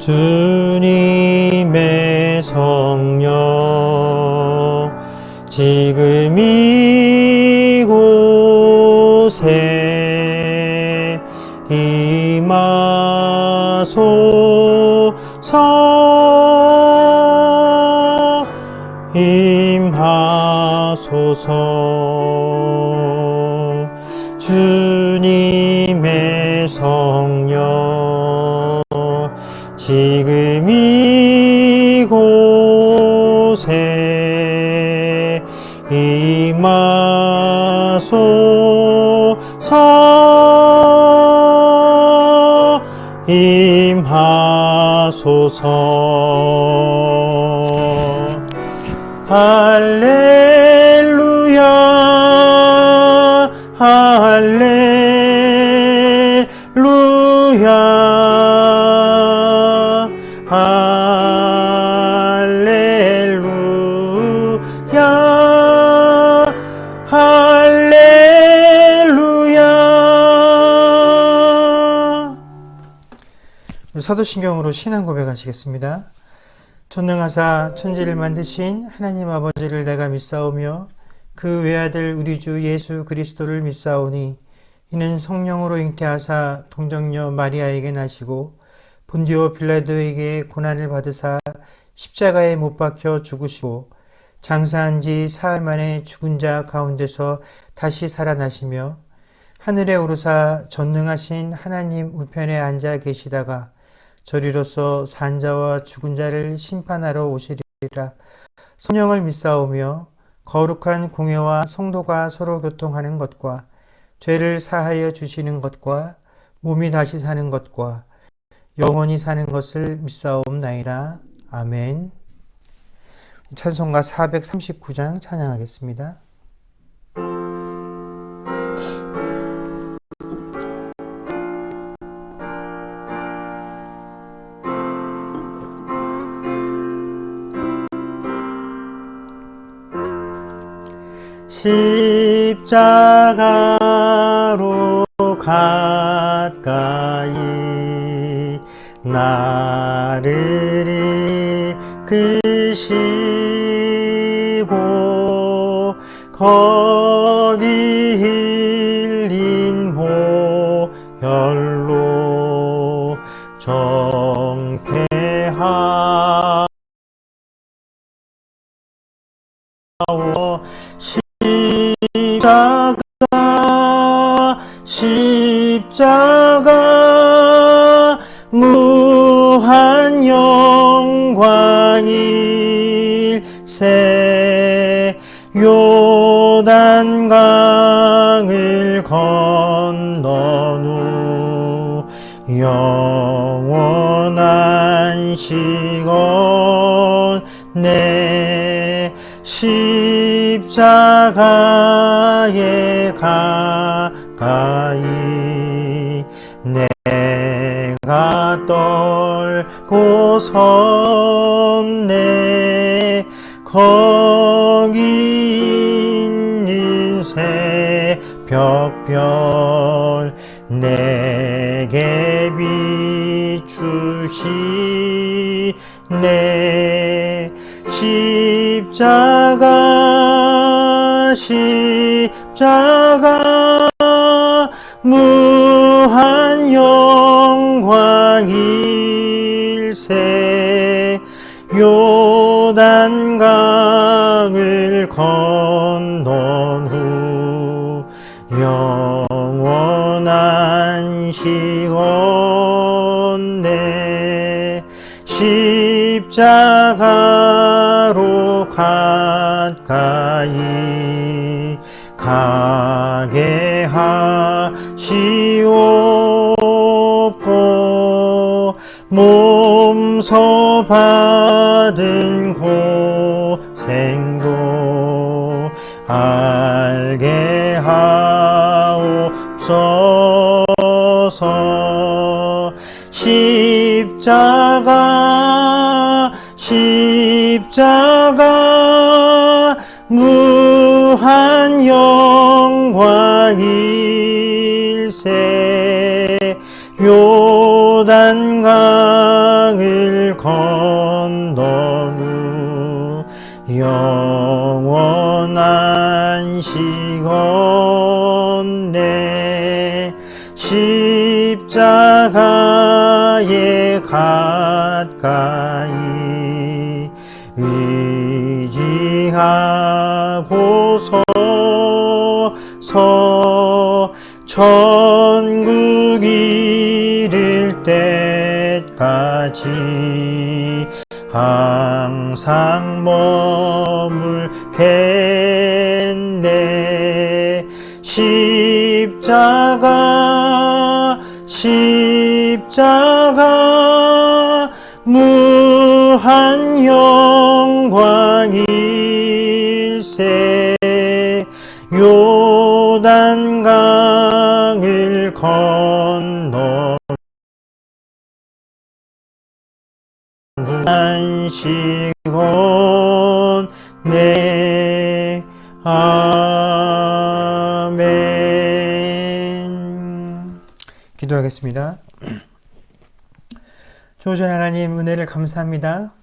주님의 성령 지금 이곳에 임하소서. 주님의 성령 지금 이곳에 임하소서. 할렐루야 할렐루야 할렐루야 할렐루야. 사도신경으로 신앙 고백하시겠습니다. 전능하사 천지를 만드신 하나님 아버지를 내가 믿사오며 그 외아들 우리 주 예수 그리스도를 믿사오니 이는 성령으로 잉태하사 동정녀 마리아에게 나시고 본디오 빌라도에게 고난을 받으사 십자가에 못 박혀 죽으시고 장사한 지 사흘 만에 죽은 자 가운데서 다시 살아나시며 하늘에 오르사 전능하신 하나님 우편에 앉아 계시다가 저리로서 산자와 죽은 자를 심판하러 오시리라. 성령을 믿사오며 거룩한 공회와 성도가 서로 교통하는 것과 죄를 사하여 주시는 것과 몸이 다시 사는 것과 영원히 사는 것을 믿사옵나이다. 아멘. 찬송가 439장 찬양하겠습니다. 십자가로 가까이 나를 이끄시고 거기 흘린 보혈로 정케하오. 십자가 무한 영광일세. 요단강을 건넌 후 영원한 시건 내 십자가에 가까이 내가 떨고 섰네. 거기 있는 새벽별 내게 비추시네. 십자가 무한 영광일세. 요단강을 건넌 후 영원한 시건 내 십자가로 가까이 가게 하시옵고 몸소 받은 고생도 알게 하옵소서. 십자가 무한 영광일세. 요단강 강을 건너무 영원한 시건대 십자가에 가까이 의지하고서 천국 이를 때까지 항상 머물겠네. 십자가 무한 영광일세. 요단강을 건너 안식원 내 아멘. 기도하겠습니다. 좋으신 하나님, 은혜를 감사합니다.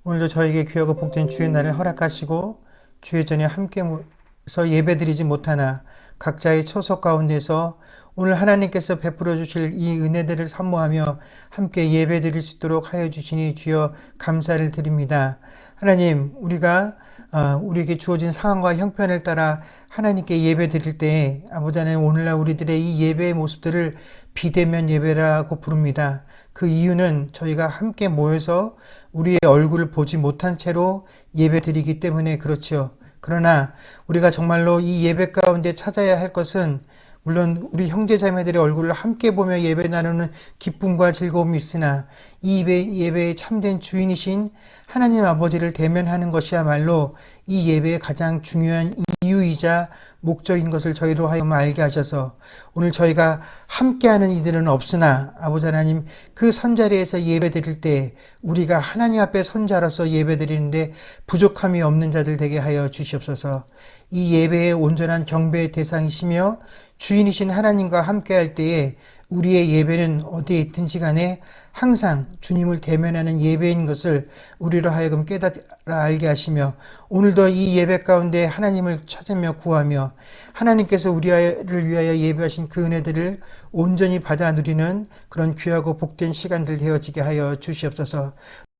오늘도 저에게 귀하고 복된 주의 날을 허락하시고 주의 전에 함께서 예배드리지 못하나 각자의 처소 가운데서 오늘 하나님께서 베풀어 주실 이 은혜들을 사모하며 함께 예배드릴 수 있도록 하여 주시니 주여 감사를 드립니다. 하나님, 우리가 우리에게 주어진 상황과 형편을 따라 하나님께 예배드릴 때 아버지 하나님, 오늘날 우리들의 이 예배의 모습들을 비대면 예배라고 부릅니다. 그 이유는 저희가 함께 모여서 우리의 얼굴을 보지 못한 채로 예배드리기 때문에 그렇지요. 그러나 우리가 정말로 이 예배 가운데 찾아야 할 것은 물론 우리 형제자매들의 얼굴을 함께 보며 예배 나누는 기쁨과 즐거움이 있으나 이 예배의 참된 주인이신 하나님 아버지를 대면하는 것이야말로 이 예배의 가장 중요한 이유이자 목적인 것을 저희로 하여금 알게 하셔서 오늘 저희가 함께하는 이들은 없으나 아버지 하나님, 그 선자리에서 예배드릴 때 우리가 하나님 앞에 선자로서 예배드리는데 부족함이 없는 자들 되게 하여 주시옵소서. 이 예배의 온전한 경배의 대상이시며 주인이신 하나님과 함께할 때에 우리의 예배는 어디에 있든지 간에 항상 주님을 대면하는 예배인 것을 우리로 하여금 깨달아 알게 하시며 오늘도 이 예배 가운데 하나님을 찾으며 구하며 하나님께서 우리를 위하여 예배하신 그 은혜들을 온전히 받아 누리는 그런 귀하고 복된 시간들 되어지게 하여 주시옵소서.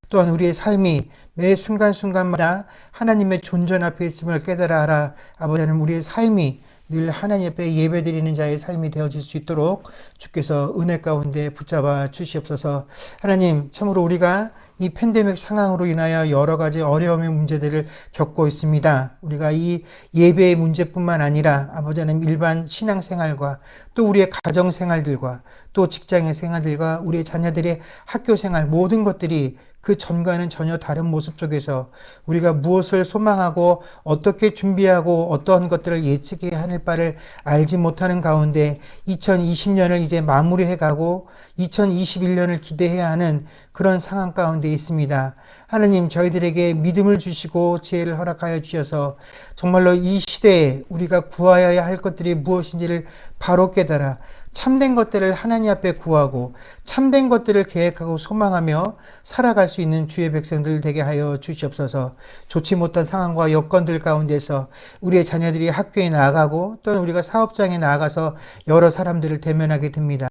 또한 우리의 삶이 매 순간순간마다 하나님의 존전 앞에 있음을 깨달아 알아 아버지 하나님, 우리의 삶이 늘 하나님 앞에 예배드리는 자의 삶이 되어질 수 있도록 주께서 은혜 가운데 붙잡아 주시옵소서. 하나님, 참으로 우리가 이 팬데믹 상황으로 인하여 여러 가지 어려움의 문제들을 겪고 있습니다. 우리가 이 예배의 문제뿐만 아니라 아버지 하나님, 일반 신앙생활과 또 우리의 가정생활들과 또 직장의 생활들과 우리의 자녀들의 학교생활 모든 것들이 그 전과는 전혀 다른 모습 속에서 우리가 무엇을 소망하고 어떻게 준비하고 어떠한 것들을 예측해야 하는 바를 알지 못하는 가운데 2020년을 이제 마무리해가고 2021년을 기대해야 하는 그런 상황 가운데 있습니다. 하나님, 저희들에게 믿음을 주시고 지혜를 허락하여 주셔서 정말로 이 시대에 우리가 구하여야 할 것들이 무엇인지를 바로 깨달아 참된 것들을 하나님 앞에 구하고 참된 것들을 계획하고 소망하며 살아갈 수 있는 주의 백성들 되게 하여 주시옵소서. 좋지 못한 상황과 여건들 가운데서 우리의 자녀들이 학교에 나아가고 또는 우리가 사업장에 나아가서 여러 사람들을 대면하게 됩니다.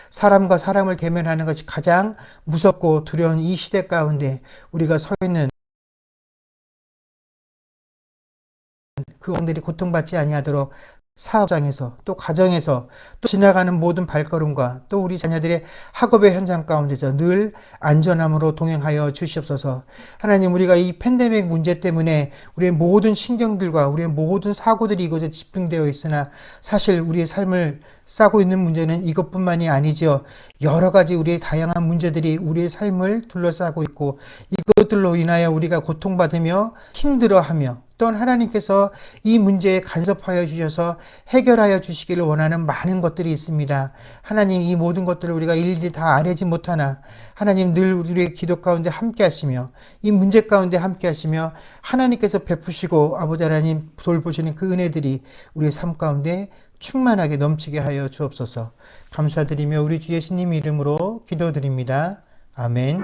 사람과 사람을 대면하는 것이 가장 무섭고 두려운 이 시대 가운데 우리가 서 있는 그 영들이 고통받지 아니하도록 사업장에서 또 가정에서 또 지나가는 모든 발걸음과 또 우리 자녀들의 학업의 현장 가운데서 늘 안전함으로 동행하여 주시옵소서. 하나님, 우리가 이 팬데믹 문제 때문에 우리의 모든 신경들과 우리의 모든 사고들이 이곳에 집중되어 있으나 사실 우리의 삶을 싸고 있는 문제는 이것뿐만이 아니죠. 여러 가지 우리의 다양한 문제들이 우리의 삶을 둘러싸고 있고 이것들로 인하여 우리가 고통받으며 힘들어하며 또한 하나님께서 이 문제에 간섭하여 주셔서 해결하여 주시기를 원하는 많은 것들이 있습니다. 하나님, 이 모든 것들을 우리가 일일이 다 알지 못하나 하나님 늘 우리의 기도 가운데 함께 하시며 이 문제 가운데 함께 하시며 하나님께서 베푸시고 아버지 하나님 돌보시는 그 은혜들이 우리의 삶 가운데 충만하게 넘치게 하여 주옵소서. 감사드리며 우리 주 예수님 이름으로 기도드립니다. 아멘.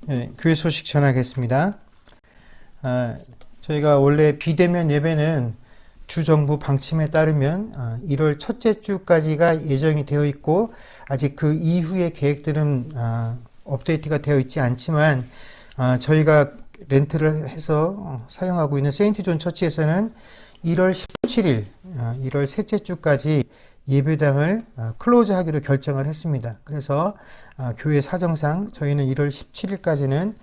네, 교회 소식 전하겠습니다. 저희가 원래 비대면 예배는 주정부 방침에 따르면 1월 첫째 주까지가 예정이 되어 있고, 아직 그 이후의 계획들은 업데이트가 되어 있지 않지만, 저희가 렌트를 해서 사용하고 있는 세인트 존 처치에서는 1월 17일, 1월 셋째 주까지 예배당을 클로즈 하기로 결정을 했습니다. 그래서 교회 사정상 저희는 1월 17일까지는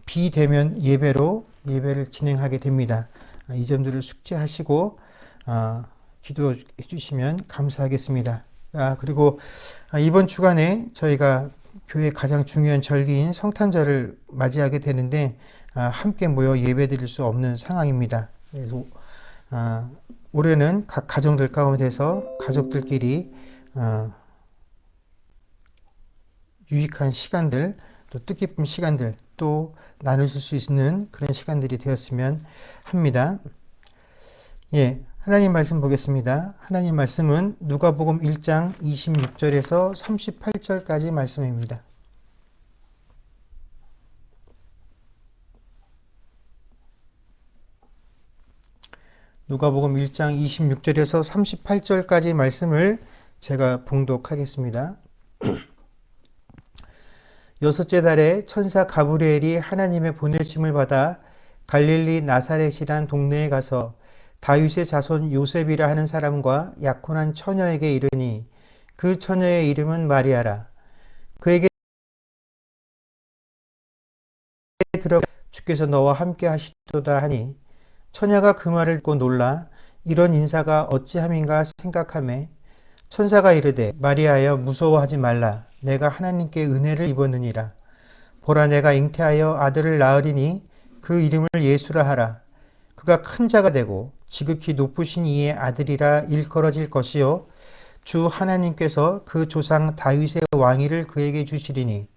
비대면 예배로 예배를 진행하게 됩니다. 이 점들을 숙지하시고 기도해 주시면 감사하겠습니다. 그리고 이번 주간에 저희가 교회 가장 중요한 절기인 성탄절을 맞이하게 되는데 함께 모여 예배드릴 수 없는 상황입니다. 그래서 올해는 각 가정들 가운데서 가족들끼리 유익한 시간들, 또 뜻깊은 시간들 또 나누실 수 있는 그런 시간들이 되었으면 합니다. 예, 하나님 말씀 보겠습니다. 하나님 말씀은 누가복음 1장 26절에서 38절까지 말씀입니다. 누가복음 1장 26절에서 38절까지 말씀을 제가 봉독하겠습니다. 여섯째 달에 천사 가브리엘이 하나님의 보내심을 받아 갈릴리 나사렛이란 동네에 가서 다윗의 자손 요셉이라 하는 사람과 약혼한 처녀에게 이르니 그 처녀의 이름은 마리아라. 그에게 들어가 주께서 너와 함께 하시도다 하니 처녀가 그 말을 듣고 놀라 이런 인사가 어찌함인가 생각하매 천사가 이르되 마리아여 무서워하지 말라. 내가 하나님께 은혜를 입었느니라. 보라 내가 잉태하여 아들을 낳으리니 그 이름을 예수라 하라. 그가 큰 자가 되고 지극히 높으신 이의 아들이라 일컬어질 것이요 주 하나님께서 그 조상 다윗의 왕위를 그에게 주시리니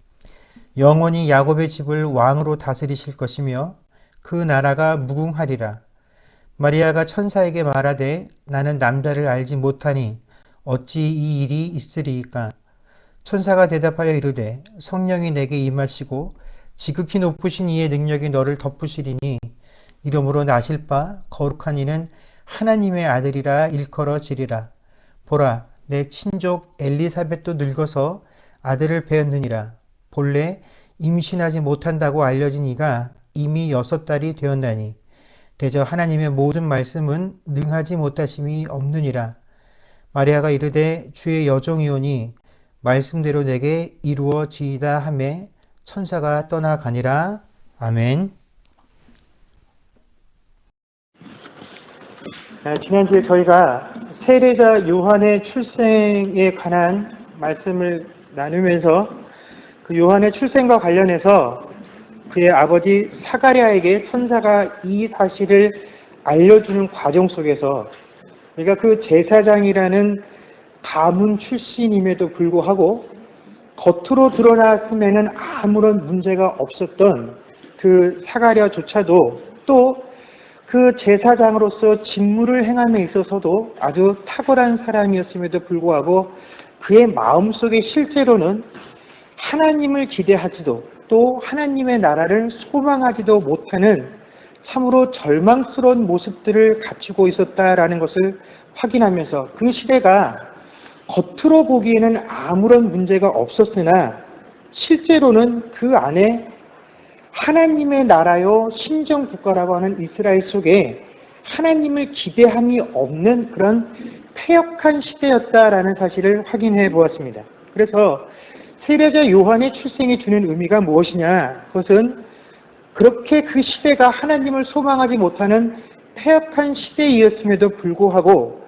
영원히 야곱의 집을 왕으로 다스리실 것이며 그 나라가 무궁하리라. 마리아가 천사에게 말하되 나는 남자를 알지 못하니 어찌 이 일이 있으리이까. 천사가 대답하여 이르되 성령이 내게 임하시고 지극히 높으신 이의 능력이 너를 덮으시리니 이러므로 나실 바 거룩한 이는 하나님의 아들이라 일컬어지리라. 보라 내 친족 엘리사벳도 늙어서 아들을 배었느니라. 본래 임신하지 못한다고 알려진 이가 이미 6달이 되었나니 대저 하나님의 모든 말씀은 능하지 못하심이 없느니라. 마리아가 이르되 주의 여종이오니 말씀대로 내게 이루어지이다 하매 천사가 떠나가니라. 아멘. 지난주에 저희가 세례자 요한의 출생에 관한 말씀을 나누면서 그 요한의 출생과 관련해서 그의 아버지 사가랴에게 천사가 이 사실을 알려주는 과정 속에서 그러니까 그 제사장이라는 가문 출신임에도 불구하고 겉으로 드러났음에는 아무런 문제가 없었던 그 사가랴조차도 또 그 제사장으로서 직무를 행함에 있어서도 아주 탁월한 사람이었음에도 불구하고 그의 마음속에 실제로는 하나님을 기대하지도 또 하나님의 나라를 소망하지도 못하는 참으로 절망스러운 모습들을 갖추고 있었다라는 것을 확인하면서 그 시대가 겉으로 보기에는 아무런 문제가 없었으나 실제로는 그 안에 하나님의 나라요 신정국가라고 하는 이스라엘 속에 하나님을 기대함이 없는 그런 패역한 시대였다라는 사실을 확인해 보았습니다. 그래서 세례자 요한의 출생이 주는 의미가 무엇이냐? 그것은 그렇게 그 시대가 하나님을 소망하지 못하는 패역한 시대이었음에도 불구하고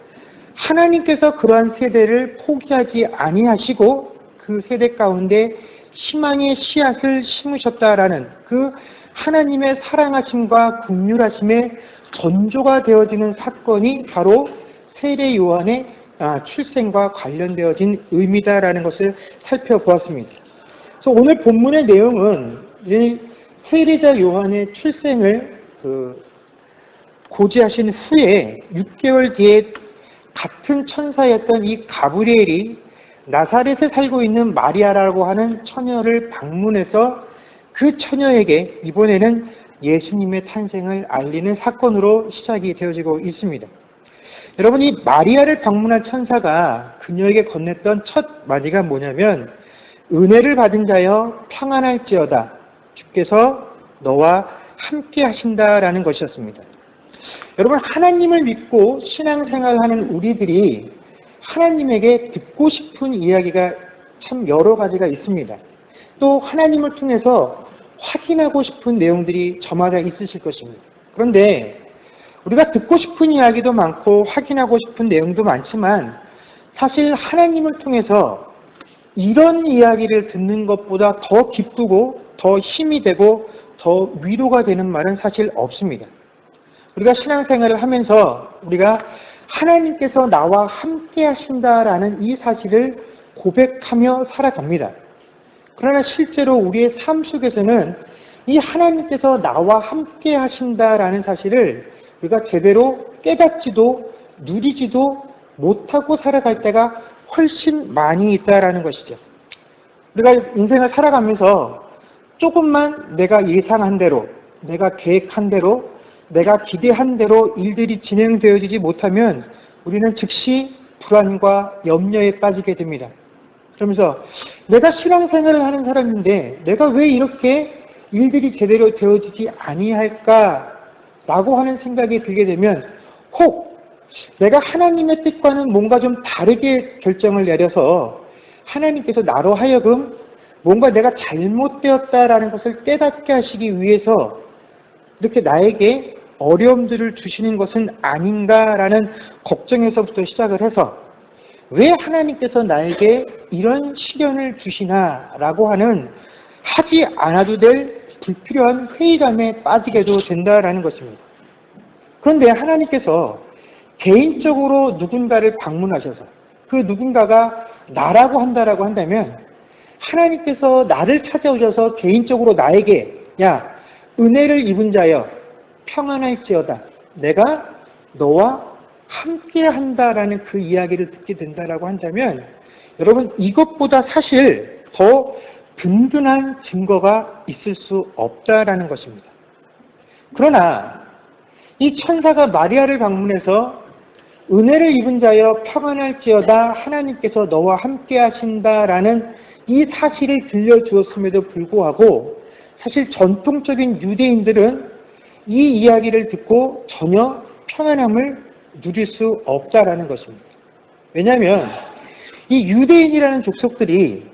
하나님께서 그러한 세대를 포기하지 아니하시고 그 세대 가운데 희망의 씨앗을 심으셨다라는 그 하나님의 사랑하심과 긍휼하심에 전조가 되어지는 사건이 바로 세례 요한의 출생과 관련되어진 의미다라는 것을 살펴보았습니다. 그래서 오늘 본문의 내용은 이 세례자 요한의 출생을 고지하신 후에 6개월 뒤에 같은 천사였던 이 가브리엘이 나사렛에 살고 있는 마리아라고 하는 처녀를 방문해서 그 처녀에게 이번에는 예수님의 탄생을 알리는 사건으로 시작이 되어지고 있습니다. 여러분, 이 마리아를 방문한 천사가 그녀에게 건넸던 첫 마디가 뭐냐면 은혜를 받은 자여 평안할지어다 주께서 너와 함께 하신다라는 것이었습니다. 여러분, 하나님을 믿고 신앙생활하는 우리들이 하나님에게 듣고 싶은 이야기가 참 여러 가지가 있습니다. 또 하나님을 통해서 확인하고 싶은 내용들이 저마다 있으실 것입니다. 그런데 우리가 듣고 싶은 이야기도 많고 확인하고 싶은 내용도 많지만 사실 하나님을 통해서 이런 이야기를 듣는 것보다 더 기쁘고 더 힘이 되고 더 위로가 되는 말은 사실 없습니다. 우리가 신앙생활을 하면서 우리가 하나님께서 나와 함께 하신다라는 이 사실을 고백하며 살아갑니다. 그러나 실제로 우리의 삶 속에서는 이 하나님께서 나와 함께 하신다라는 사실을 우리가 제대로 깨닫지도 누리지도 못하고 살아갈 때가 훨씬 많이 있다라는 것이죠. 우리가 인생을 살아가면서 조금만 내가 예상한 대로, 내가 계획한 대로, 내가 기대한 대로 일들이 진행되어지지 못하면 우리는 즉시 불안과 염려에 빠지게 됩니다. 그러면서 내가 신앙생활을 하는 사람인데 내가 왜 이렇게 일들이 제대로 되어지지 아니할까라고 하는 생각이 들게 되면 혹 내가 하나님의 뜻과는 뭔가 좀 다르게 결정을 내려서 하나님께서 나로 하여금 뭔가 내가 잘못되었다라는 것을 깨닫게 하시기 위해서 이렇게 나에게 어려움들을 주시는 것은 아닌가라는 걱정에서부터 시작을 해서 왜 하나님께서 나에게 이런 시련을 주시나라고 하는 하지 않아도 될 불필요한 회의감에 빠지게도 된다라는 것입니다. 그런데 하나님께서 개인적으로 누군가를 방문하셔서 그 누군가가 나라고 한다라고 한다면 하나님께서 나를 찾아오셔서 개인적으로 나에게 야, 은혜를 입은 자여 평안할지어다 내가 너와 함께 한다라는 그 이야기를 듣게 된다라고 한다면 여러분 이것보다 사실 더 든든한 증거가 있을 수 없다라는 것입니다. 그러나 이 천사가 마리아를 방문해서 은혜를 입은 자여 평안할지어다 하나님께서 너와 함께 하신다라는 이 사실을 들려주었음에도 불구하고 사실 전통적인 유대인들은 이 이야기를 듣고 전혀 평안함을 누릴 수 없다라는 것입니다. 왜냐하면 이 유대인이라는 족속들이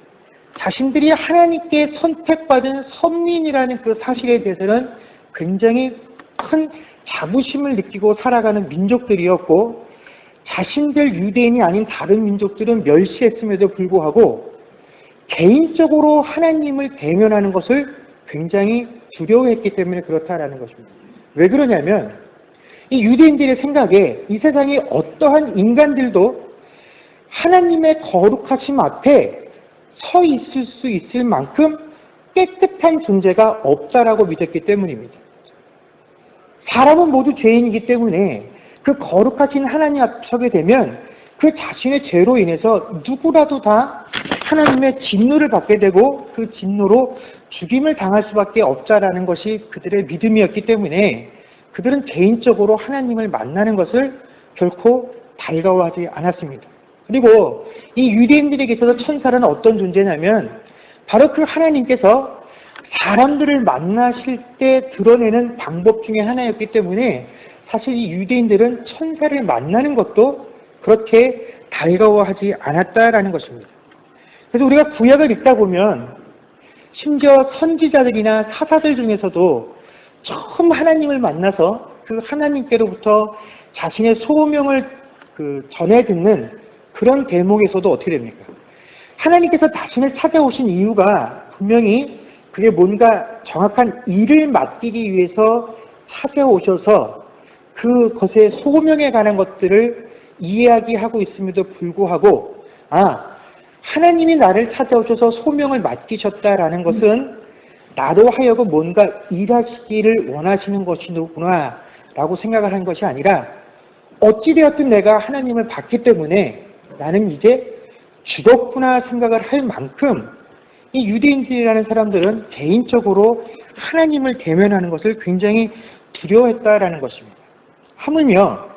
자신들이 하나님께 선택받은 선민이라는 그 사실에 대해서는 굉장히 큰 자부심을 느끼고 살아가는 민족들이었고 자신들 유대인이 아닌 다른 민족들은 멸시했음에도 불구하고 개인적으로 하나님을 대면하는 것을 굉장히 두려워했기 때문에 그렇다라는 것입니다. 왜 그러냐면 이 유대인들의 생각에 이 세상에 어떠한 인간들도 하나님의 거룩하심 앞에 서 있을 수 있을 만큼 깨끗한 존재가 없다라고 믿었기 때문입니다. 사람은 모두 죄인이기 때문에 그 거룩하신 하나님 앞에 서게 되면 그 자신의 죄로 인해서 누구라도 다 하나님의 진노를 받게 되고 그 진노로 죽임을 당할 수밖에 없다라는 것이 그들의 믿음이었기 때문에 그들은 개인적으로 하나님을 만나는 것을 결코 달가워하지 않았습니다. 그리고 이 유대인들에게 있어서 천사는 어떤 존재냐면 바로 그 하나님께서 사람들을 만나실 때 드러내는 방법 중에 하나였기 때문에 사실 이 유대인들은 천사를 만나는 것도 그렇게 달가워하지 않았다라는 것입니다. 그래서 우리가 구약을 읽다 보면 심지어 선지자들이나 사사들 중에서도 처음 하나님을 만나서 그 하나님께로부터 자신의 소명을 전해 듣는 그런 대목에서도 어떻게 됩니까? 하나님께서 자신을 찾아오신 이유가 분명히 그게 뭔가 정확한 일을 맡기기 위해서 찾아오셔서 그것의 소명에 관한 것들을 이야기하고 있음에도 불구하고 하나님이 나를 찾아오셔서 소명을 맡기셨다라는 것은 나로 하여금 뭔가 일하시기를 원하시는 것이구나 라고 생각을 한 것이 아니라 어찌되었든 내가 하나님을 받기 때문에 나는 이제 죽었구나 생각을 할 만큼 이 유대인들이라는 사람들은 개인적으로 하나님을 대면하는 것을 굉장히 두려워했다라는 것입니다. 하물며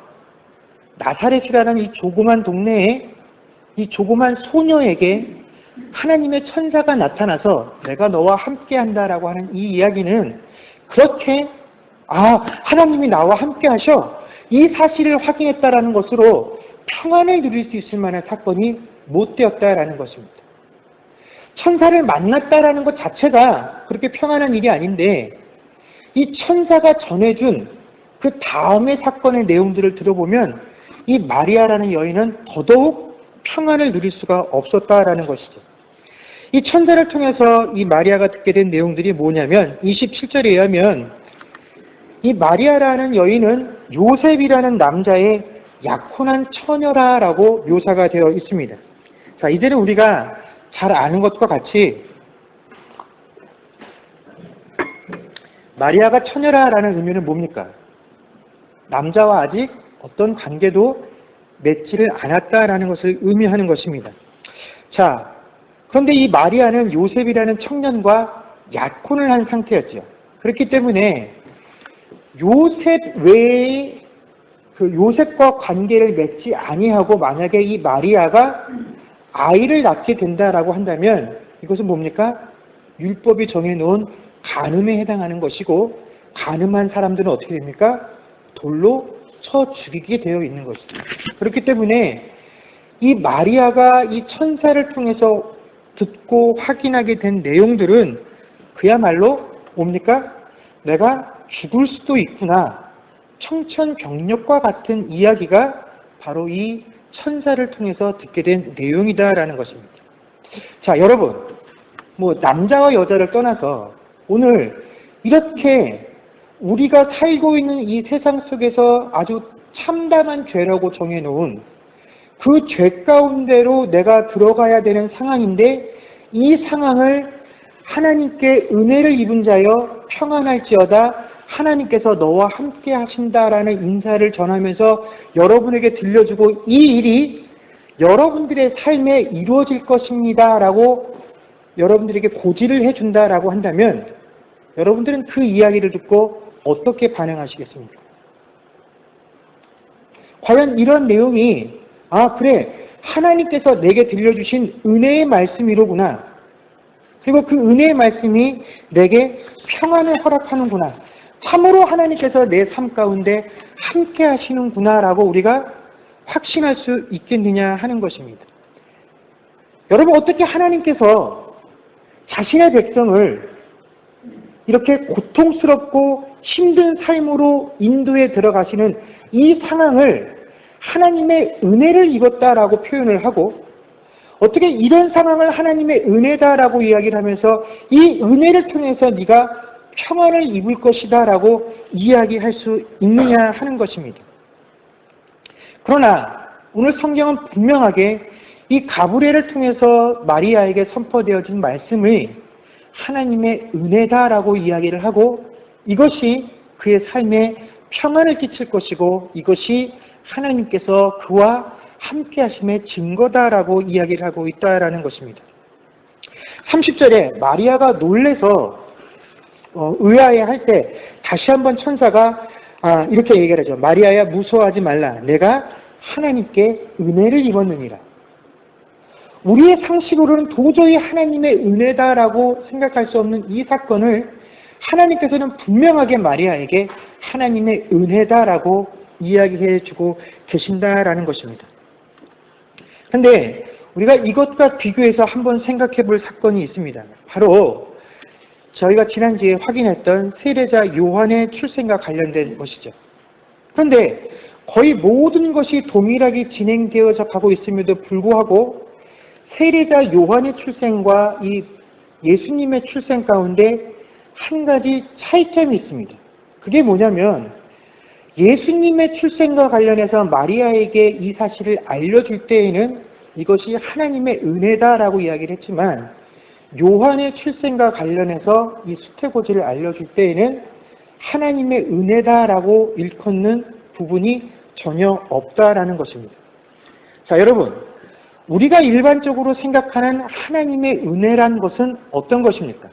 나사렛이라는 이 조그만 동네에 이 조그만 소녀에게 하나님의 천사가 나타나서 내가 너와 함께 한다라고 하는 이 이야기는 그렇게 하나님이 나와 함께 하셔 이 사실을 확인했다라는 것으로 평안을 누릴 수 있을 만한 사건이 못 되었다라는 것입니다. 천사를 만났다라는 것 자체가 그렇게 평안한 일이 아닌데 이 천사가 전해준 그 다음의 사건의 내용들을 들어보면 이 마리아라는 여인은 더더욱 평안을 누릴 수가 없었다라는 것이죠. 이 천사를 통해서 이 마리아가 듣게 된 내용들이 뭐냐면 27절에 의하면 이 마리아라는 여인은 요셉이라는 남자의 약혼한 처녀라라고 묘사가 되어 있습니다. 자, 이제는 우리가 잘 아는 것과 같이 마리아가 처녀라라는 의미는 뭡니까? 남자와 아직 어떤 관계도 맺지를 않았다라는 것을 의미하는 것입니다. 자, 그런데 이 마리아는 요셉이라는 청년과 약혼을 한 상태였죠. 그렇기 때문에 요셉 외에 요셉과 관계를 맺지 아니하고 만약에 이 마리아가 아이를 낳게 된다라고 한다면 이것은 뭡니까? 율법이 정해놓은 간음에 해당하는 것이고 간음한 사람들은 어떻게 됩니까? 돌로 쳐 죽이게 되어 있는 것이죠. 그렇기 때문에 이 마리아가 이 천사를 통해서 듣고 확인하게 된 내용들은 그야말로 뭡니까? 내가 죽을 수도 있구나. 청천벽력과 같은 이야기가 바로 이 천사를 통해서 듣게 된 내용이다라는 것입니다. 자, 여러분, 남자와 여자를 떠나서 오늘 이렇게 우리가 살고 있는 이 세상 속에서 아주 참담한 죄라고 정해놓은 그 죄 가운데로 내가 들어가야 되는 상황인데 이 상황을 하나님께 은혜를 입은 자여 평안할지어다 하나님께서 너와 함께 하신다라는 인사를 전하면서 여러분에게 들려주고 이 일이 여러분들의 삶에 이루어질 것입니다 라고 여러분들에게 고지를 해준다라고 한다면 여러분들은 그 이야기를 듣고 어떻게 반응하시겠습니까? 과연 이런 내용이 그래 하나님께서 내게 들려주신 은혜의 말씀이로구나. 그리고 그 은혜의 말씀이 내게 평안을 허락하는구나. 참으로 하나님께서 내 삶 가운데 함께 하시는구나 라고 우리가 확신할 수 있겠느냐 하는 것입니다. 여러분, 어떻게 하나님께서 자신의 백성을 이렇게 고통스럽고 힘든 삶으로 인도에 들어가시는 이 상황을 하나님의 은혜를 입었다라고 표현을 하고 어떻게 이런 상황을 하나님의 은혜다라고 이야기를 하면서 이 은혜를 통해서 네가 평안을 입을 것이다 라고 이야기할 수 있느냐 하는 것입니다. 그러나 오늘 성경은 분명하게 이 가브리엘을 통해서 마리아에게 선포되어진 말씀이 하나님의 은혜다라고 이야기를 하고 이것이 그의 삶에 평안을 끼칠 것이고 이것이 하나님께서 그와 함께 하심의 증거다라고 이야기를 하고 있다라는 것입니다. 30절에 마리아가 놀래서 의아해할 때 다시 한번 천사가 이렇게 얘기를 하죠. 마리아야 무서워하지 말라. 내가 하나님께 은혜를 입었느니라. 우리의 상식으로는 도저히 하나님의 은혜다라고 생각할 수 없는 이 사건을 하나님께서는 분명하게 마리아에게 하나님의 은혜다라고 이야기해주고 계신다라는 것입니다. 그런데 우리가 이것과 비교해서 한번 생각해 볼 사건이 있습니다. 바로 저희가 지난주에 확인했던 세례자 요한의 출생과 관련된 것이죠. 그런데 거의 모든 것이 동일하게 진행되어져 가고 있음에도 불구하고 세례자 요한의 출생과 이 예수님의 출생 가운데 한 가지 차이점이 있습니다. 그게 뭐냐면 예수님의 출생과 관련해서 마리아에게 이 사실을 알려줄 때에는 이것이 하나님의 은혜다라고 이야기를 했지만, 요한의 출생과 관련해서 이 수태고지를 알려줄 때에는 하나님의 은혜다라고 일컫는 부분이 전혀 없다라는 것입니다. 자, 여러분, 우리가 일반적으로 생각하는 하나님의 은혜란 것은 어떤 것입니까?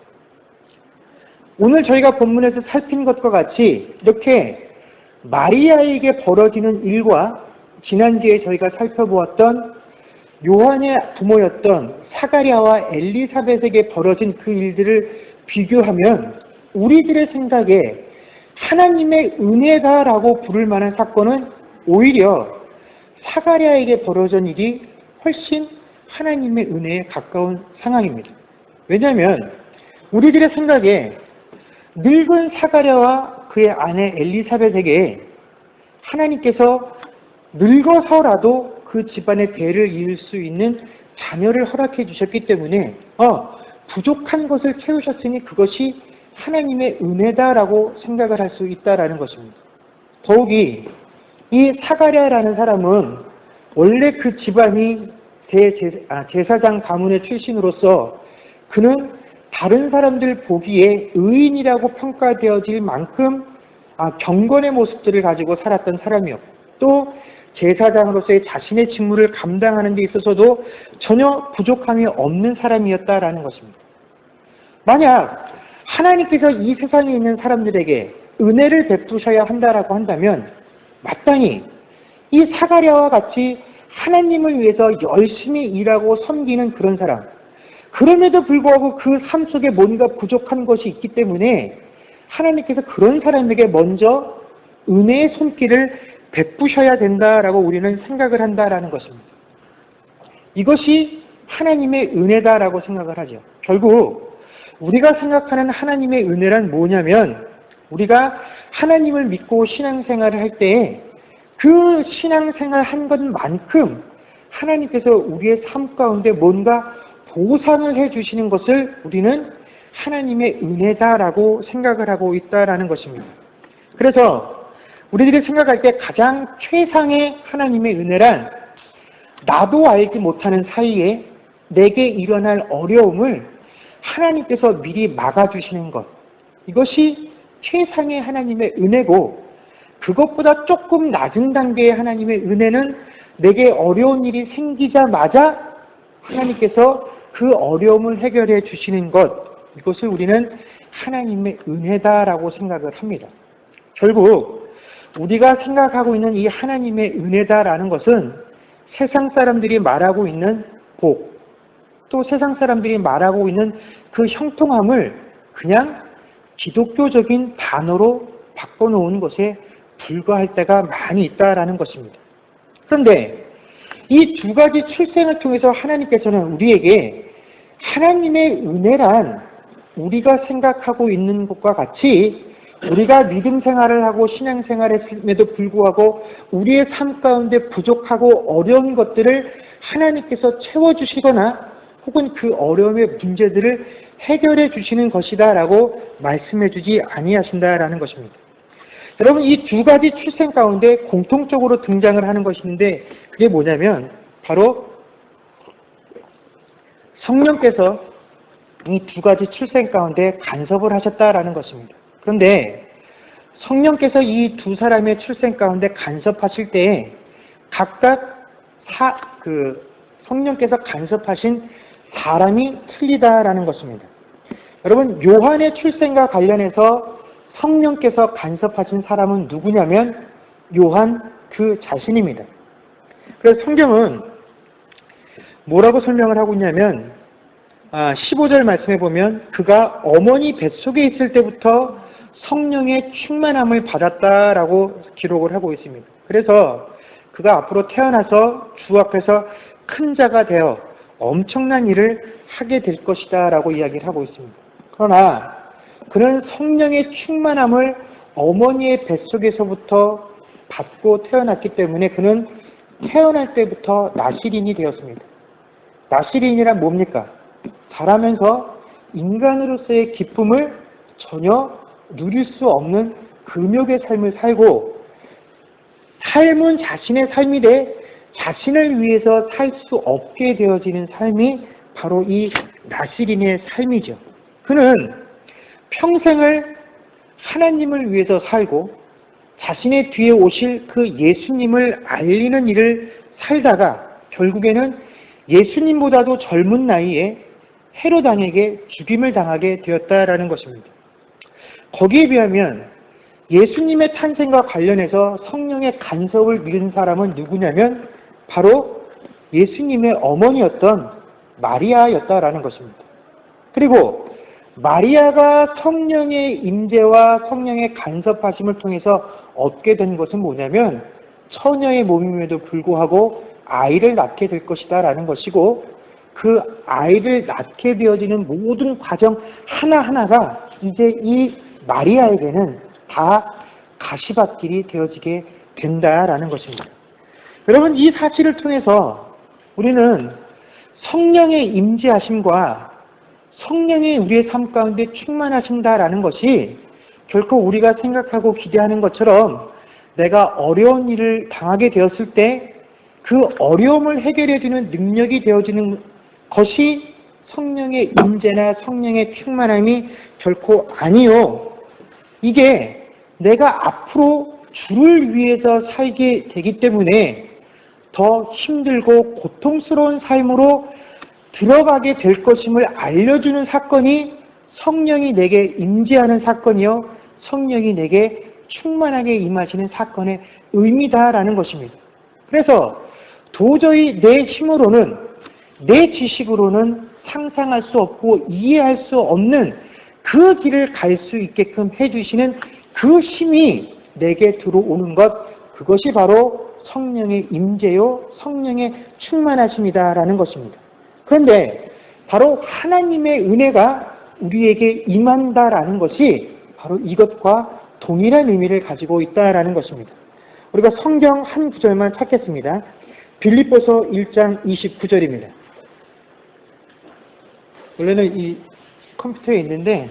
오늘 저희가 본문에서 살핀 것과 같이 이렇게 마리아에게 벌어지는 일과 지난주에 저희가 살펴보았던 요한의 부모였던 사가랴와 엘리사벳에게 벌어진 그 일들을 비교하면 우리들의 생각에 하나님의 은혜다라고 부를 만한 사건은 오히려 사가랴에게 벌어진 일이 훨씬 하나님의 은혜에 가까운 상황입니다. 왜냐하면 우리들의 생각에 늙은 사가랴와 그의 아내 엘리사벳에게 하나님께서 늙어서라도 그 집안의 대를 이을 수 있는 자녀를 허락해 주셨기 때문에 부족한 것을 채우셨으니 그것이 하나님의 은혜다라고 생각을 할 수 있다라는 것입니다. 더욱이 이 사가랴라는 사람은 원래 그 집안이 제사장 가문의 출신으로서 그는 다른 사람들 보기에 의인이라고 평가되어질 만큼 경건의 모습들을 가지고 살았던 사람이었고, 또 제사장으로서의 자신의 직무를 감당하는 데 있어서도 전혀 부족함이 없는 사람이었다라는 것입니다. 만약 하나님께서 이 세상에 있는 사람들에게 은혜를 베푸셔야 한다라고 한다면 마땅히 이 사가랴와 같이 하나님을 위해서 열심히 일하고 섬기는 그런 사람, 그럼에도 불구하고 그 삶 속에 뭔가 부족한 것이 있기 때문에 하나님께서 그런 사람에게 먼저 은혜의 손길을 베푸셔야 된다라고 우리는 생각을 한다라는 것입니다. 이것이 하나님의 은혜다라고 생각을 하죠. 결국 우리가 생각하는 하나님의 은혜란 뭐냐면, 우리가 하나님을 믿고 신앙생활을 할 때에 그 신앙생활 한 것만큼 하나님께서 우리의 삶 가운데 뭔가 보상을 해주시는 것을 우리는 하나님의 은혜다라고 생각을 하고 있다라는 것입니다. 그래서 우리들이 생각할 때 가장 최상의 하나님의 은혜란 나도 알지 못하는 사이에 내게 일어날 어려움을 하나님께서 미리 막아주시는 것, 이것이 최상의 하나님의 은혜고, 그것보다 조금 낮은 단계의 하나님의 은혜는 내게 어려운 일이 생기자마자 하나님께서 그 어려움을 해결해 주시는 것, 이것을 우리는 하나님의 은혜다라고 생각을 합니다. 결국 우리가 생각하고 있는 이 하나님의 은혜다라는 것은 세상 사람들이 말하고 있는 복, 또 세상 사람들이 말하고 있는 그 형통함을 그냥 기독교적인 단어로 바꿔놓은 것에 불과할 때가 많이 있다라는 것입니다. 그런데 이 두 가지 출생을 통해서 하나님께서는 우리에게 하나님의 은혜란 우리가 생각하고 있는 것과 같이 우리가 믿음 생활을 하고 신앙 생활했음에도 불구하고 우리의 삶 가운데 부족하고 어려운 것들을 하나님께서 채워주시거나 혹은 그 어려움의 문제들을 해결해 주시는 것이다 라고 말씀해 주지 아니하신다라는 것입니다. 여러분, 이 두 가지 출생 가운데 공통적으로 등장을 하는 것이 있는데 그게 뭐냐면 바로 성령께서 이 두 가지 출생 가운데 간섭을 하셨다라는 것입니다. 그런데 성령께서 이 두 사람의 출생 가운데 간섭하실 때에 각각 성령께서 간섭하신 사람이 틀리다라는 것입니다. 여러분, 요한의 출생과 관련해서 성령께서 간섭하신 사람은 누구냐면 요한 그 자신입니다. 그래서 성경은 뭐라고 설명을 하고 있냐면 15절 말씀해 보면 그가 어머니 뱃속에 있을 때부터 성령의 충만함을 받았다라고 기록을 하고 있습니다. 그래서 그가 앞으로 태어나서 주 앞에서 큰 자가 되어 엄청난 일을 하게 될 것이다 라고 이야기를 하고 있습니다. 그러나 그는 성령의 충만함을 어머니의 뱃속에서부터 받고 태어났기 때문에 그는 태어날 때부터 나시린이 되었습니다. 나시린이란 뭡니까? 자라면서 인간으로서의 기쁨을 전혀 누릴 수 없는 금욕의 삶을 살고 삶은 자신의 삶인데 자신을 위해서 살 수 없게 되어지는 삶이 바로 이 나시린의 삶이죠. 그는 평생을 하나님을 위해서 살고 자신의 뒤에 오실 그 예수님을 알리는 일을 살다가 결국에는 예수님보다도 젊은 나이에 헤로당에게 죽임을 당하게 되었다라는 것입니다. 거기에 비하면 예수님의 탄생과 관련해서 성령의 간섭을 믿은 사람은 누구냐면 바로 예수님의 어머니였던 마리아였다라는 것입니다. 그리고 마리아가 성령의 임재와 성령의 간섭하심을 통해서 얻게 된 것은 뭐냐면 처녀의 몸임에도 불구하고 아이를 낳게 될 것이다 라는 것이고, 그 아이를 낳게 되어지는 모든 과정 하나하나가 이제 이 마리아에게는 다 가시밭길이 되어지게 된다라는 것입니다. 여러분, 이 사실을 통해서 우리는 성령의 임재하심과 성령이 우리의 삶 가운데 충만하신다라는 것이 결코 우리가 생각하고 기대하는 것처럼 내가 어려운 일을 당하게 되었을 때 그 어려움을 해결해주는 능력이 되어지는 것이 성령의 임재나 성령의 충만함이 결코 아니요. 이게 내가 앞으로 주를 위해서 살게 되기 때문에 더 힘들고 고통스러운 삶으로 들어가게 될 것임을 알려주는 사건이 성령이 내게 임재하는 사건이요, 성령이 내게 충만하게 임하시는 사건의 의미다라는 것입니다. 그래서 도저히 내 힘으로는, 내 지식으로는 상상할 수 없고 이해할 수 없는 그 길을 갈 수 있게끔 해주시는 그 힘이 내게 들어오는 것, 그것이 바로 성령의 임재요, 성령의 충만하심이다라는 것입니다. 그런데 바로 하나님의 은혜가 우리에게 임한다라는 것이 바로 이것과 동일한 의미를 가지고 있다라는 것입니다. 우리가 성경 한 구절만 찾겠습니다. 빌립보서 1장 29절입니다. 원래는 이 컴퓨터에 있는데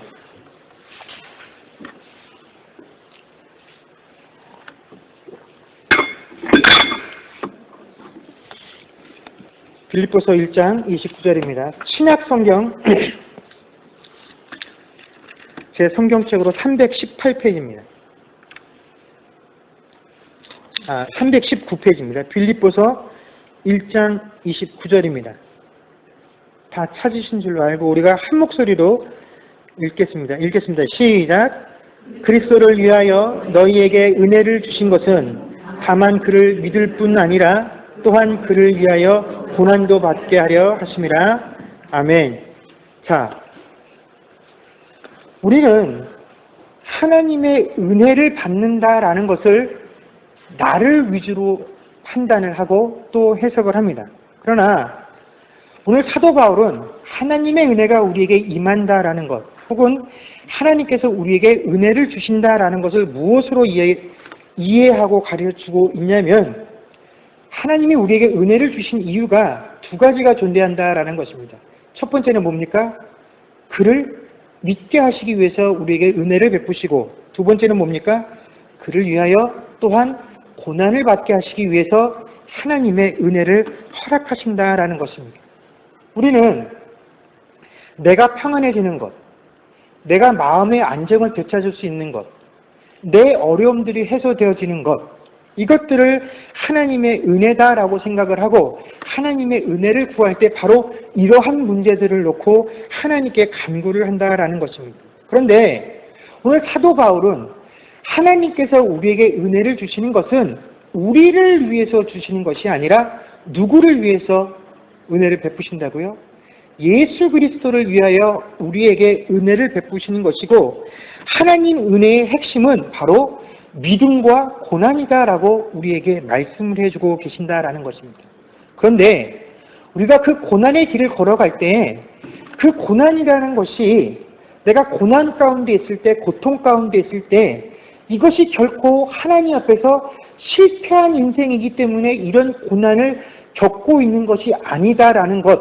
빌립보서 1장 29절입니다. 신약 성경 제 성경책으로 318페이지입니다. 319페이지입니다. 빌립보서 1장 29절입니다. 다 찾으신 줄로 알고 우리가 한 목소리로 읽겠습니다. 시작. 그리스도를 위하여 너희에게 은혜를 주신 것은 다만 그를 믿을 뿐 아니라 또한 그를 위하여 고난도 받게 하려 하심이라. 아멘. 자, 우리는 하나님의 은혜를 받는다라는 것을 나를 위주로 판단을 하고 또 해석을 합니다. 그러나 오늘 사도 바울은 하나님의 은혜가 우리에게 임한다라는 것, 혹은 하나님께서 우리에게 은혜를 주신다라는 것을 무엇으로 이해하고 가르쳐주고 있냐면, 하나님이 우리에게 은혜를 주신 이유가 두 가지가 존재한다라는 것입니다. 첫 번째는 뭡니까? 그를 믿게 하시기 위해서 우리에게 은혜를 베푸시고, 두 번째는 뭡니까? 그를 위하여 또한 고난을 받게 하시기 위해서 하나님의 은혜를 허락하신다라는 것입니다. 우리는 내가 평안해지는 것, 내가 마음의 안정을 되찾을 수 있는 것, 내 어려움들이 해소되어지는 것, 이것들을 하나님의 은혜다라고 생각을 하고 하나님의 은혜를 구할 때 바로 이러한 문제들을 놓고 하나님께 간구를 한다라는 것입니다. 그런데 오늘 사도 바울은 하나님께서 우리에게 은혜를 주시는 것은 우리를 위해서 주시는 것이 아니라 누구를 위해서 은혜를 베푸신다고요? 예수 그리스도를 위하여 우리에게 은혜를 베푸시는 것이고, 하나님 은혜의 핵심은 바로 믿음과 고난이다라고 우리에게 말씀을 해주고 계신다라는 것입니다. 그런데 우리가 그 고난의 길을 걸어갈 때 그 고난이라는 것이 내가 고난 가운데 있을 때, 고통 가운데 있을 때 이것이 결코 하나님 앞에서 실패한 인생이기 때문에 이런 고난을 겪고 있는 것이 아니다라는 것,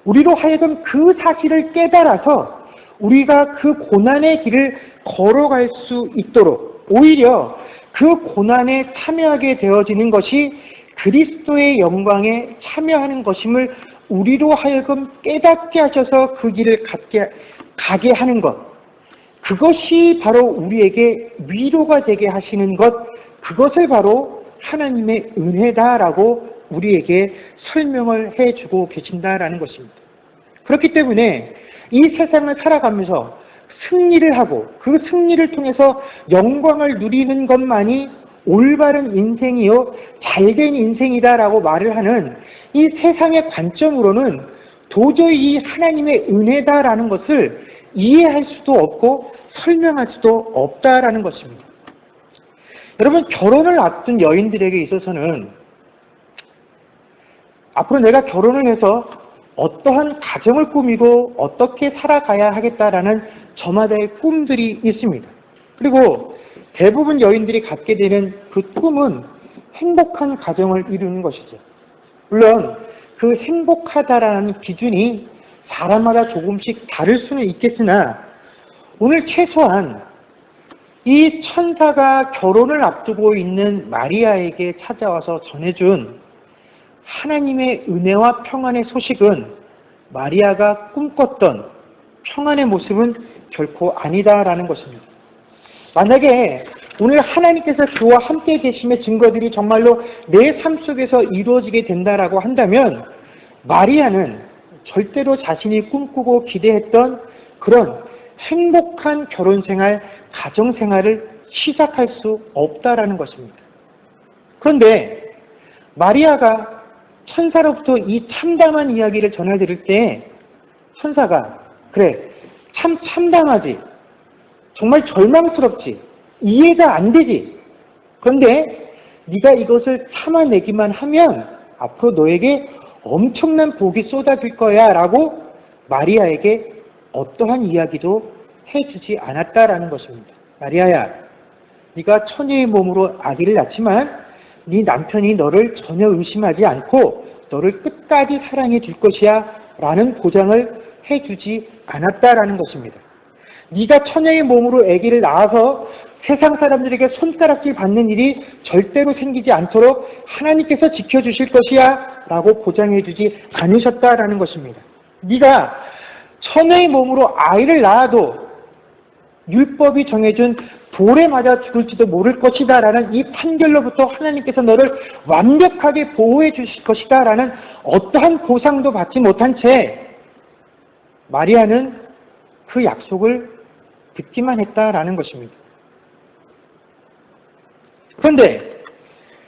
우리로 하여금 그 사실을 깨달아서 우리가 그 고난의 길을 걸어갈 수 있도록, 오히려 그 고난에 참여하게 되어지는 것이 그리스도의 영광에 참여하는 것임을 우리로 하여금 깨닫게 하셔서 그 길을 가게 하는 것, 그것이 바로 우리에게 위로가 되게 하시는 것, 그것을 바로 하나님의 은혜다라고 우리에게 설명을 해주고 계신다라는 것입니다. 그렇기 때문에 이 세상을 살아가면서 승리를 하고 그 승리를 통해서 영광을 누리는 것만이 올바른 인생이요 잘된 인생이다라고 말을 하는 이 세상의 관점으로는 도저히 이 하나님의 은혜다라는 것을 이해할 수도 없고 설명할 수도 없다라는 것입니다. 여러분, 결혼을 앞둔 여인들에게 있어서는 앞으로 내가 결혼을 해서 어떠한 가정을 꾸미고 어떻게 살아가야 하겠다라는 저마다의 꿈들이 있습니다. 그리고 대부분 여인들이 갖게 되는 그 꿈은 행복한 가정을 이루는 것이죠. 물론 그 행복하다라는 기준이 사람마다 조금씩 다를 수는 있겠으나 오늘 최소한 이 천사가 결혼을 앞두고 있는 마리아에게 찾아와서 전해준 하나님의 은혜와 평안의 소식은 마리아가 꿈꿨던 평안의 모습은 결코 아니다라는 것입니다. 만약에 오늘 하나님께서 그와 함께 계심의 증거들이 정말로 내 삶 속에서 이루어지게 된다라고 한다면 마리아는 절대로 자신이 꿈꾸고 기대했던 그런 행복한 결혼생활, 가정생활을 시작할 수 없다라는 것입니다. 그런데 마리아가 천사로부터 이 참담한 이야기를 전해드릴 때 천사가 그래, 참 참담하지, 정말 절망스럽지, 이해가 안 되지, 그런데 네가 이것을 참아내기만 하면 앞으로 너에게 엄청난 복이 쏟아질 거야 라고 마리아에게 어떠한 이야기도 해주지 않았다라는 것입니다. 마리아야, 네가 처녀의 몸으로 아기를 낳지만 네 남편이 너를 전혀 의심하지 않고 너를 끝까지 사랑해 줄 것이야 라는 보장을 해주지 않았다라는 것입니다. 네가 처녀의 몸으로 아기를 낳아서 세상 사람들에게 손가락질 받는 일이 절대로 생기지 않도록 하나님께서 지켜주실 것이야 라고 보장해주지 않으셨다라는 것입니다. 네가 처녀의 몸으로 아이를 낳아도 율법이 정해준 돌에 맞아 죽을지도 모를 것이다 라는 이 판결로부터 하나님께서 너를 완벽하게 보호해 주실 것이다 라는 어떠한 보상도 받지 못한 채 마리아는 그 약속을 듣기만 했다라는 것입니다. 그런데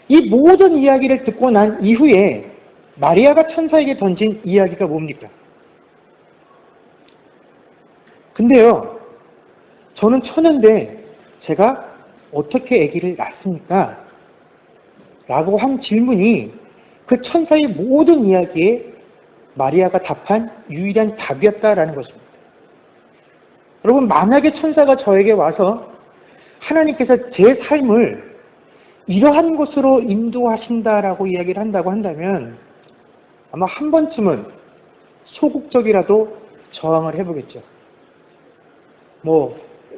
이 모든 이야기를 듣고 난 이후에 마리아가 천사에게 던진 이야기가 뭡니까? 근데요, 저는 처녀인데 제가 어떻게 아기를 낳습니까? 라고 한 질문이 그 천사의 모든 이야기에 마리아가 답한 유일한 답이었다라는 것입니다. 여러분, 만약에 천사가 저에게 와서 하나님께서 제 삶을 이러한 곳으로 인도하신다라고 이야기를 한다고 한다면 아마 한 번쯤은 소극적이라도 저항을 해보겠죠.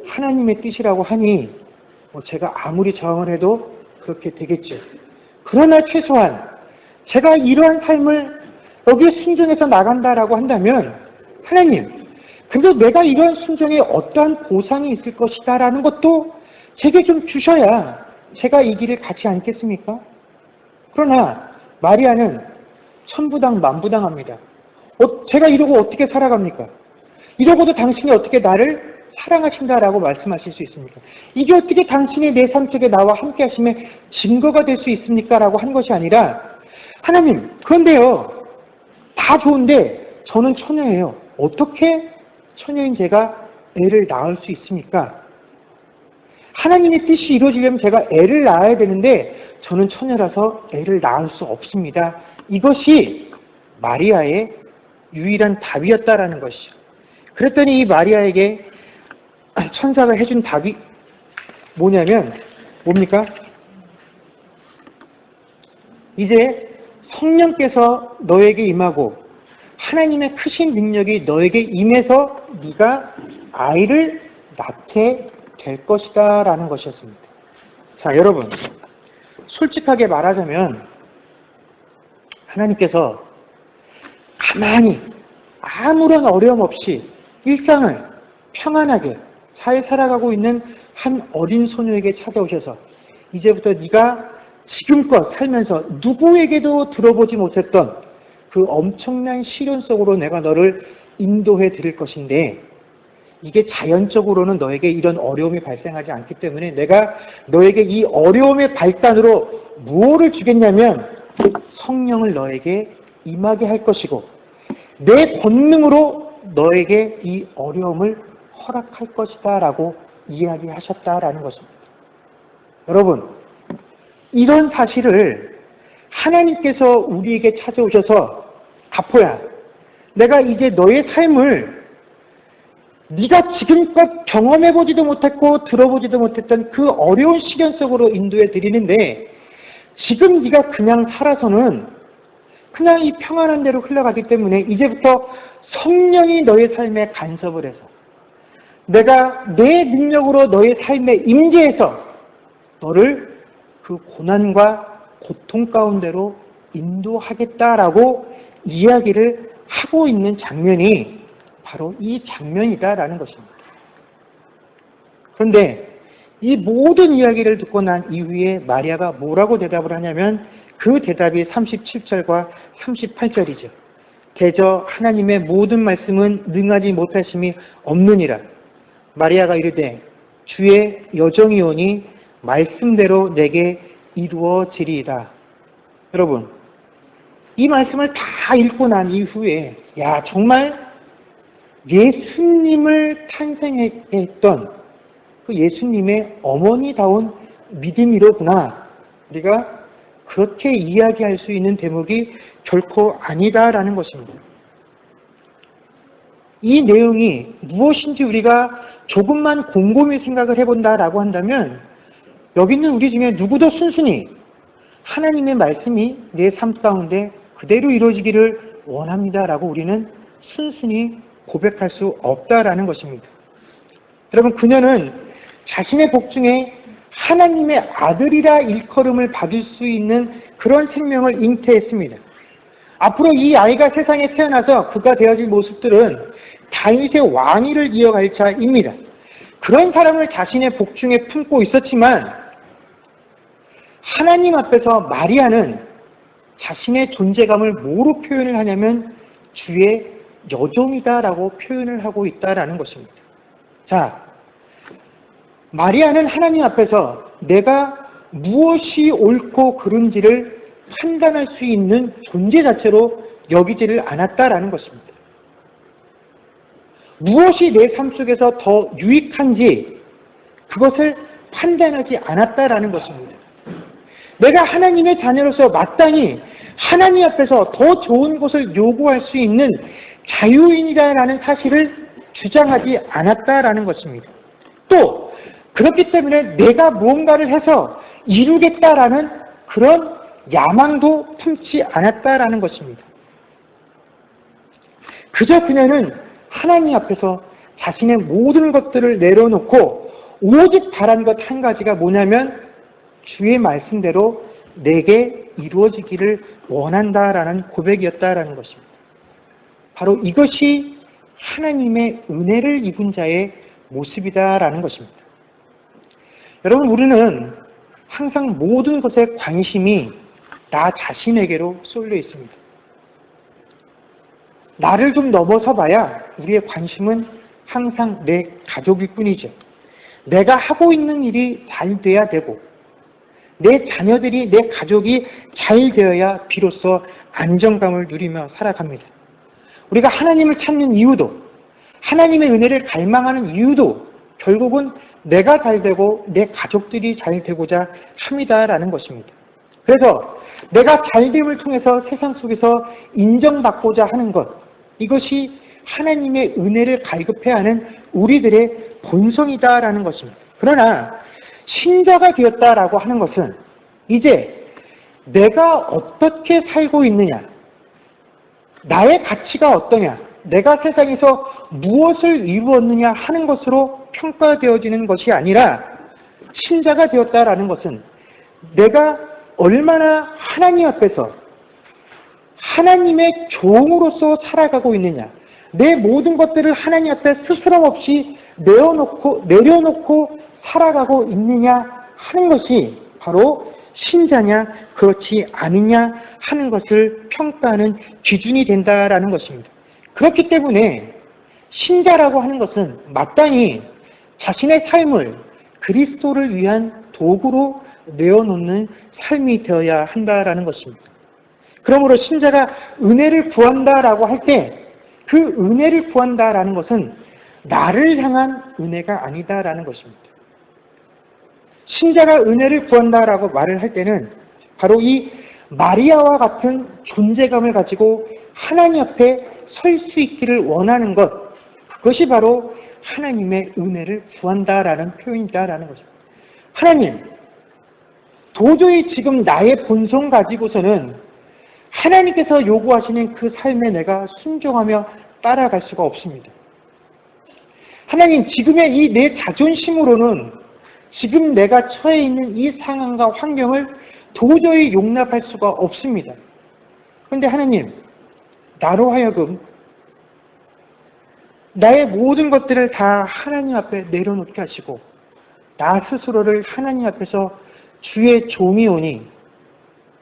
하나님의 뜻이라고 하니 제가 아무리 저항을 해도 그렇게 되겠죠. 그러나 최소한 제가 이러한 삶을 여기에 순종해서 나간다라고 한다면 하나님, 근데 내가 이러한 순종에 어떠한 보상이 있을 것이다 라는 것도 제게 좀 주셔야 제가 이 길을 가지 않겠습니까? 그러나 마리아는 천부당 만부당합니다. 제가 이러고 어떻게 살아갑니까? 이러고도 당신이 어떻게 나를 사랑하신다라고 말씀하실 수 있습니까? 이게 어떻게 당신이 내 삶 속에 나와 함께 하심의 증거가 될 수 있습니까? 라고 한 것이 아니라 하나님, 그런데요, 다 좋은데 저는 처녀예요. 어떻게 처녀인 제가 애를 낳을 수 있습니까? 하나님의 뜻이 이루어지려면 제가 애를 낳아야 되는데 저는 처녀라서 애를 낳을 수 없습니다. 이것이 마리아의 유일한 답이었다라는 것이죠. 그랬더니 이 마리아에게 천사가 해준 답이 뭡니까? 이제 성령께서 너에게 임하고 하나님의 크신 능력이 너에게 임해서 네가 아이를 낳게 될 것이다 라는 것이었습니다. 자, 여러분, 솔직하게 말하자면 하나님께서 가만히 아무런 어려움 없이 일상을 평안하게 잘 살아가고 있는 한 어린 소녀에게 찾아오셔서 이제부터 네가 지금껏 살면서 누구에게도 들어보지 못했던 그 엄청난 시련 속으로 내가 너를 인도해 드릴 것인데 이게 자연적으로는 너에게 이런 어려움이 발생하지 않기 때문에 내가 너에게 이 어려움의 발단으로 무엇을 주겠냐면 성령을 너에게 임하게 할 것이고 내 권능으로 너에게 이 어려움을 허락할 것이다 라고 이야기하셨다라는 것입니다. 여러분, 이런 사실을 하나님께서 우리에게 찾아오셔서 가포야, 내가 이제 너의 삶을 네가 지금껏 경험해보지도 못했고 들어보지도 못했던 그 어려운 시련 속으로 인도해 드리는데 지금 네가 그냥 살아서는 그냥 이 평안한 대로 흘러가기 때문에 이제부터 성령이 너의 삶에 간섭을 해서 내가 내 능력으로 너의 삶에 임재해서 너를 그 고난과 고통 가운데로 인도하겠다라고 이야기를 하고 있는 장면이 바로 이 장면이다라는 것입니다. 그런데 이 모든 이야기를 듣고 난 이후에 마리아가 뭐라고 대답을 하냐면 그 대답이 37절과 38절이죠. 대저 하나님의 모든 말씀은 능하지 못하심이 없느니라. 마리아가 이르되 주의 여정이오니 말씀대로 내게 이루어지리이다. 여러분, 이 말씀을 다 읽고 난 이후에 야 정말 예수님을 탄생하게 했던 그 예수님의 어머니다운 믿음이로구나. 우리가 그렇게 이야기할 수 있는 대목이 결코 아니다라는 것입니다. 이 내용이 무엇인지 우리가 조금만 곰곰이 생각을 해본다라고 한다면 여기 있는 우리 중에 누구도 순순히 하나님의 말씀이 내 삶 가운데 그대로 이루어지기를 원합니다라고 우리는 순순히 고백할 수 없다라는 것입니다. 여러분, 그녀는 자신의 복중에 하나님의 아들이라 일컬음을 받을 수 있는 그런 생명을 잉태했습니다. 앞으로 이 아이가 세상에 태어나서 그가 되어질 모습들은 다윗의 왕위를 이어갈 자입니다. 그런 사람을 자신의 복중에 품고 있었지만 하나님 앞에서 마리아는 자신의 존재감을 뭐로 표현을 하냐면 주의 여종이다라고 표현을 하고 있다라는 것입니다. 자, 마리아는 하나님 앞에서 내가 무엇이 옳고 그른지를 판단할 수 있는 존재 자체로 여기지를 않았다라는 것입니다. 무엇이 내 삶 속에서 더 유익한지 그것을 판단하지 않았다라는 것입니다. 내가 하나님의 자녀로서 마땅히 하나님 앞에서 더 좋은 것을 요구할 수 있는 자유인이다라는 사실을 주장하지 않았다라는 것입니다. 또 그렇기 때문에 내가 무언가를 해서 이루겠다라는 그런 야망도 품지 않았다라는 것입니다. 그저 그녀는 하나님 앞에서 자신의 모든 것들을 내려놓고 오직 바란 것 한 가지가 뭐냐면 주의 말씀대로 내게 이루어지기를 원한다라는 고백이었다라는 것입니다. 바로 이것이 하나님의 은혜를 입은 자의 모습이다라는 것입니다. 여러분, 우리는 항상 모든 것에 관심이 나 자신에게로 쏠려 있습니다. 나를 좀 넘어서 봐야 우리의 관심은 항상 내 가족일 뿐이죠. 내가 하고 있는 일이 잘 돼야 되고 내 자녀들이, 내 가족이 잘 되어야 비로소 안정감을 누리며 살아갑니다. 우리가 하나님을 찾는 이유도, 하나님의 은혜를 갈망하는 이유도 결국은 내가 잘 되고 내 가족들이 잘 되고자 합니다라는 것입니다. 그래서 내가 잘됨을 통해서 세상 속에서 인정받고자 하는 것, 이것이 하나님의 은혜를 갈급해야 하는 우리들의 본성이다라는 것입니다. 그러나 신자가 되었다라고 하는 것은 이제 내가 어떻게 살고 있느냐, 나의 가치가 어떠냐, 내가 세상에서 무엇을 이루었느냐 하는 것으로 평가되어지는 것이 아니라 신자가 되었다라는 것은 내가 얼마나 하나님 앞에서 하나님의 종으로서 살아가고 있느냐, 내 모든 것들을 하나님 앞에 스스럼 없이 내려놓고 살아가고 있느냐 하는 것이 바로 신자냐 그렇지 않느냐 하는 것을 평가하는 기준이 된다라는 것입니다. 그렇기 때문에 신자라고 하는 것은 마땅히 자신의 삶을 그리스도를 위한 도구로 내어놓는 삶이 되어야 한다라는 것입니다. 그러므로 신자가 은혜를 구한다라고 할 때 그 은혜를 구한다라는 것은 나를 향한 은혜가 아니다라는 것입니다. 신자가 은혜를 구한다라고 말을 할 때는 바로 이 마리아와 같은 존재감을 가지고 하나님 앞에 설 수 있기를 원하는 것, 그것이 바로 하나님의 은혜를 구한다라는 표현이다라는 것입니다. 하나님, 도저히 지금 나의 본성 가지고서는 하나님께서 요구하시는 그 삶에 내가 순종하며 따라갈 수가 없습니다. 하나님, 지금의 이 내 자존심으로는 지금 내가 처해 있는 이 상황과 환경을 도저히 용납할 수가 없습니다. 그런데 하나님, 나로 하여금 나의 모든 것들을 다 하나님 앞에 내려놓게 하시고 나 스스로를 하나님 앞에서 주의 종이 오니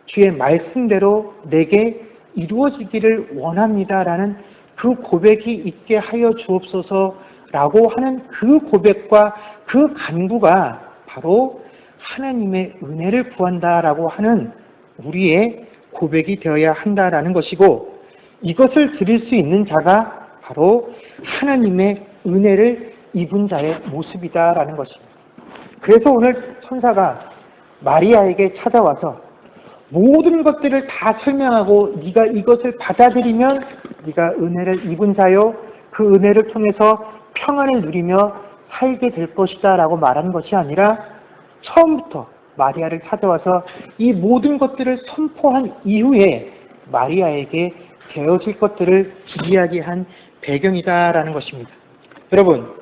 주의 말씀대로 내게 이루어지기를 원합니다라는 그 고백이 있게 하여 주옵소서라고 하는 그 고백과 그 간구가 바로 하나님의 은혜를 구한다라고 하는 우리의 고백이 되어야 한다라는 것이고, 이것을 드릴 수 있는 자가 바로 하나님의 은혜를 입은 자의 모습이다라는 것입니다. 그래서 오늘 천사가 마리아에게 찾아와서 모든 것들을 다 설명하고 네가 이것을 받아들이면 네가 은혜를 입은 자요, 그 은혜를 통해서 평안을 누리며 살게 될 것이다 라고 말하는 것이 아니라 처음부터 마리아를 찾아와서 이 모든 것들을 선포한 이후에 마리아에게 되어질 것들을 이야기한 배경이다라는 것입니다. 여러분,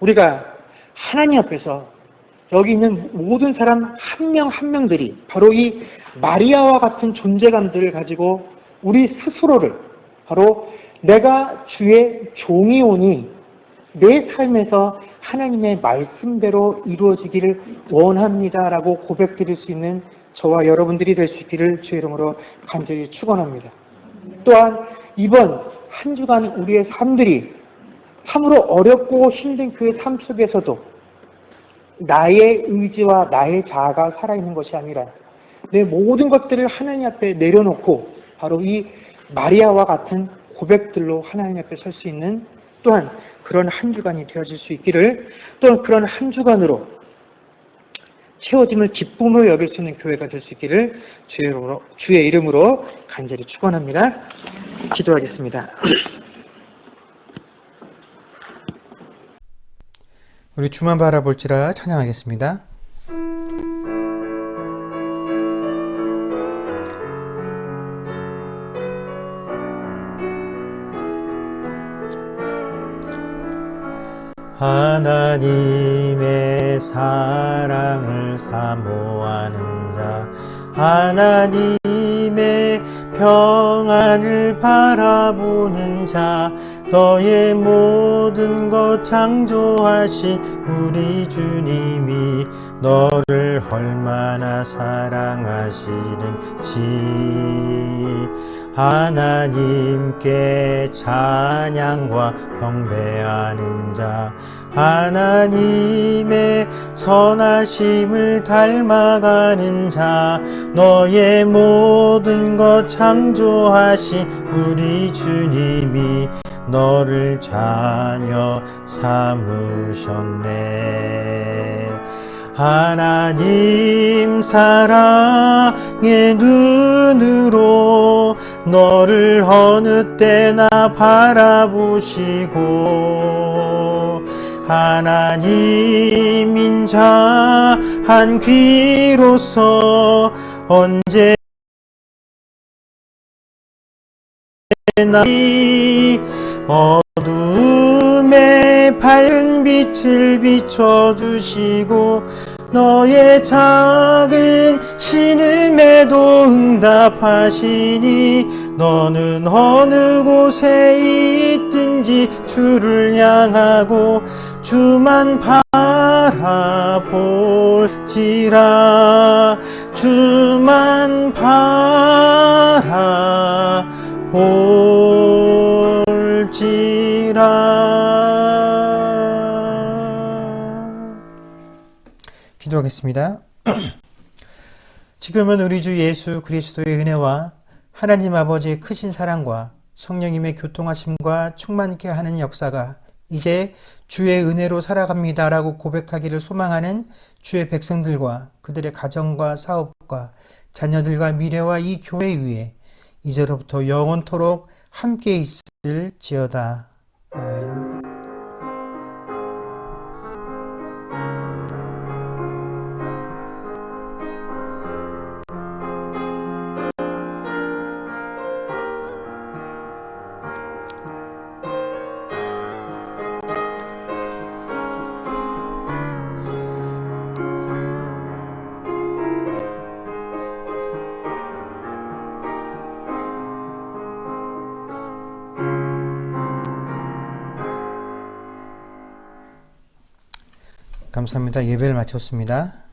우리가 하나님 앞에서 여기 있는 모든 사람 한 명 한 명들이 바로 이 마리아와 같은 존재감들을 가지고 우리 스스로를 바로 내가 주의 종이 오니 내 삶에서 하나님의 말씀대로 이루어지기를 원합니다라고 고백드릴 수 있는 저와 여러분들이 될 수 있기를 주의 이름으로 간절히 축원합니다. 또한 이번 한 주간 우리의 삶들이 참으로 어렵고 힘든 그 삶 속에서도 나의 의지와 나의 자아가 살아있는 것이 아니라 내 모든 것들을 하나님 앞에 내려놓고 바로 이 마리아와 같은 고백들로 하나님 앞에 설 수 있는 또한 그런 한 주간이 되어질 수 있기를, 또한 그런 한 주간으로 채워짐을 기쁨으로 여길 수 있는 교회가 될 수 있기를 주의 이름으로 간절히 축원합니다. 기도하겠습니다. 우리 주만 바라볼지라 찬양하겠습니다. 하나님의 사랑을 사모하는 자, 하나님의 평안을 바라보는 자, 너의 모든 것 창조하신 우리 주님이 너를 얼마나 사랑하시는지 하나님께 찬양과 경배하는 자, 하나님의 선하심을 닮아가는 자, 너의 모든 것 창조하신 우리 주님이 너를 자녀 삼으셨네. 하나님 사랑의 눈으로 너를 어느 때나 바라보시고 하나님 인자한 귀로서 언제나 어둠에 밤에 밝은 빛을 비춰주시고 너의 작은 신음에도 응답하시니 너는 어느 곳에 있든지 주를 향하고 주만 바라볼지라 주만 바라볼지라. 기도하겠습니다. 지금은 우리 주 예수 그리스도의 은혜와 하나님 아버지의 크신 사랑과 성령님의 교통하심과 충만케 하는 역사가 이제 주의 은혜로 살아갑니다라고 고백하기를 소망하는 주의 백성들과 그들의 가정과 사업과 자녀들과 미래와 이 교회 위에 이제로부터 영원토록 함께 있을지어다. 아멘. 감사합니다. 예배를 마쳤습니다.